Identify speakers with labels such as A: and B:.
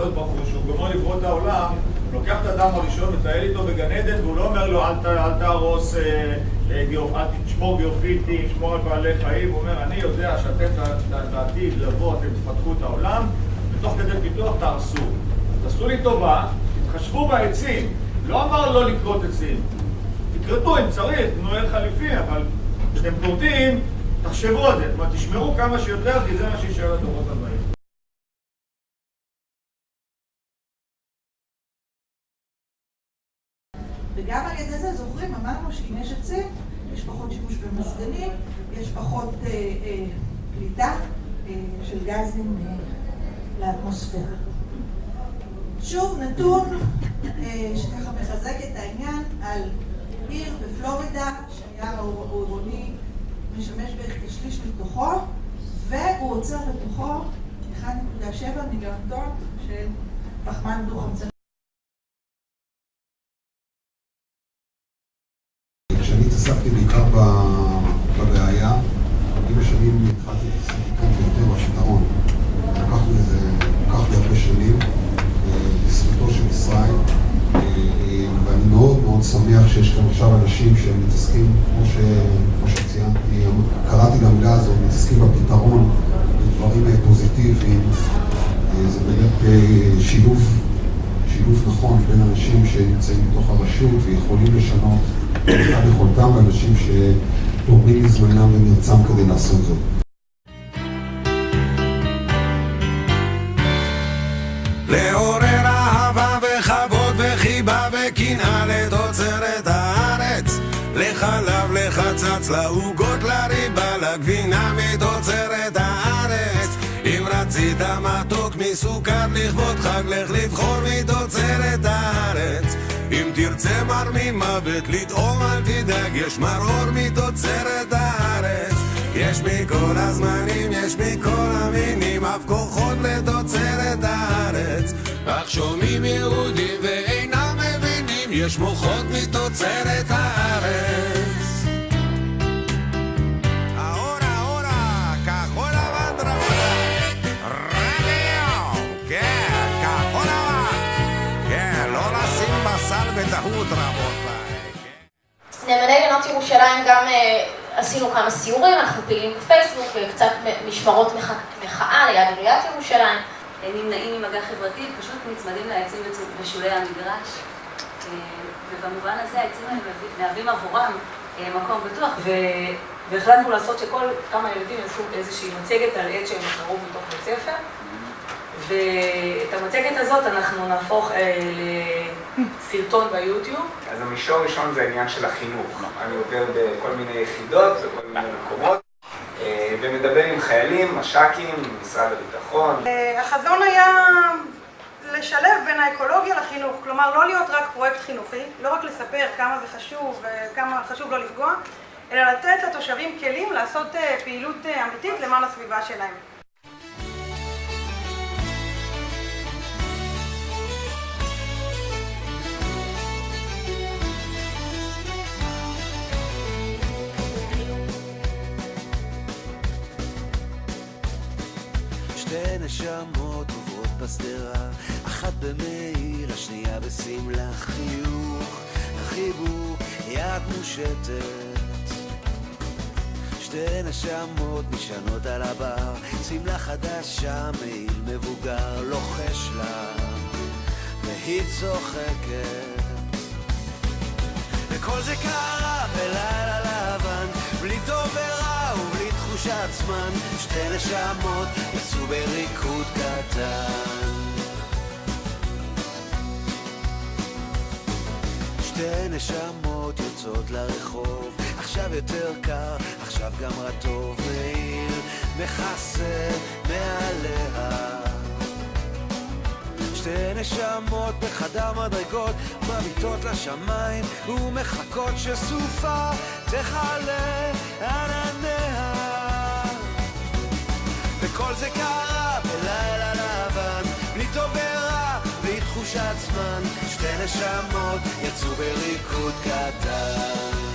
A: הקדוש ברוך הוא, שהוא גומר לברוא את העולם, הוא לוקח את האדם הראשון, מטייל איתו בגן עדן, והוא לא אומר לו אל תהרוס, אל תשמור גיאופיטים, תשמור על בעלי חיים. הוא אומר, אני יודע שאתם בעתיד לבוא, אתם תפתחו את העולם, ותוך כדי פיתוח תהרסו. אז תעשו לי טובה, תתחשבו בעצים. לא אמר לא לקרות עצים. תקרטו אם צריך, תנו אל חליפי, אבל כשאתם קורטים, תחשבו על זה. זאת אומרת, תשמרו כמה שיותר, כי זה מה שישאר לדורות הבאים.
B: וגם על ידי זה זוכרים, אמרנו שאם יש עצים, יש פחות שימוש במזגנים, יש פחות פליטה של גזים לאטמוספירה. שוב נתון שככה מחזק את העניין על עיר בפלורידה שהיער העירוני משמש בערך כשליש מתוכו, והוא עוצר בתוכו 1.7 מיליון טון של פחמן דו-חמצני.
C: כשאני התעסקתי בעיקר בבעיה, עם השנים התחלתי להתעסק יותר בפתרון. לקח לי הרבה שנים בסביבתו של ישראל, ואני מאוד מאוד שמח שיש כאן עכשיו אנשים שהם מתעסקים, כמו שציינתי, קראתי למילה הזאת, מתעסקים בפתרון, בדברים פוזיטיביים. זה באמת שילוב נכון בין אנשים שנמצאים בתוך הרשות ויכולים לשנות את יכולתם, ואנשים שתורמים מזמנם ומרצם כדי לעשות זאת.
D: לעורר אהבה וכבוד וחיבה וקנאה לתוצרת הארץ, לחלב, לחצץ, לעוגות, לריבה, לגבינה מתוצרת הארץ. אם רצית מתוק מסוכר לכבוד חג, לך לבחור מתוצרת הארץ. אם תרצה מר ממוות לטעום אל תדאג, יש מרור מתוצרת הארץ. יש מכל הזמנים, יש מכל המינים, אף כוחות לתוצרת הארץ. אך שומעים יהודים ואינם מבינים, יש מוחות מתוצרת הארץ. אורה, כחול לבן רבותיי, רדיו, כן, כחול לבן, כן, לא לשים בשר בטעות רבותיי.
E: נאמני עינות ירושלים גם עשינו כמה סיורים, אנחנו פעילים בפייסבוק וקצת משמרות מחאה ליד עיריית ירושלים.
F: נמנעים ממגע חברתי, פשוט נצמדים לעצים בשולי המגרש, ובמובן הזה העצים האלה מהווים עבורם מקום בטוח, והחלטנו לעשות שכל כמה ילדים יעשו איזושהי מצגת על עץ שהם בחרו בתוך בית ספר, ואת המצגת הזאת אנחנו נהפוך לסרטון ביוטיוב.
G: אז המישור הראשון זה העניין של החינוך. אני עובר בכל מיני יחידות וכל מיני מקומות, ומדבר עם חיילים, מש"קים, משרד הביטחון.
H: החזון היה לשלב בין האקולוגיה לחינוך, כלומר לא להיות רק פרויקט חינוכי, לא רק לספר כמה זה חשוב וכמה חשוב לא לפגוע, אלא לתת לתושבים כלים לעשות פעילות אמיתית למען הסביבה שלהם.
I: שתי נשמות עוברות בסדרה, אחת במעיל, השנייה בסמלה, חיוך, החיבוק, יד מושטת. שתי נשמות נשענות על הבר, סמלה חדשה, מעיל מבוגר, לוחש לה, והיא צוחקת. וכל זה קרה בלילה לבן, בלי טוב ורע ובלי תחושת זמן. שתי נשמות יצאו בריקוד קטן. שתי נשמות יוצאות לרחוב, עכשיו יותר קר, עכשיו גם רטוב, מעיל מכסה מעליה. שתי נשמות בחדר מדרגות, מביטות לשמיים ומחכות שסופה תחלה ענניה. וכל זה קרה בלילה לבן, בלי טוב ורע, בלי תחושת זמן. שתי נשמות יצאו בריקוד קטן.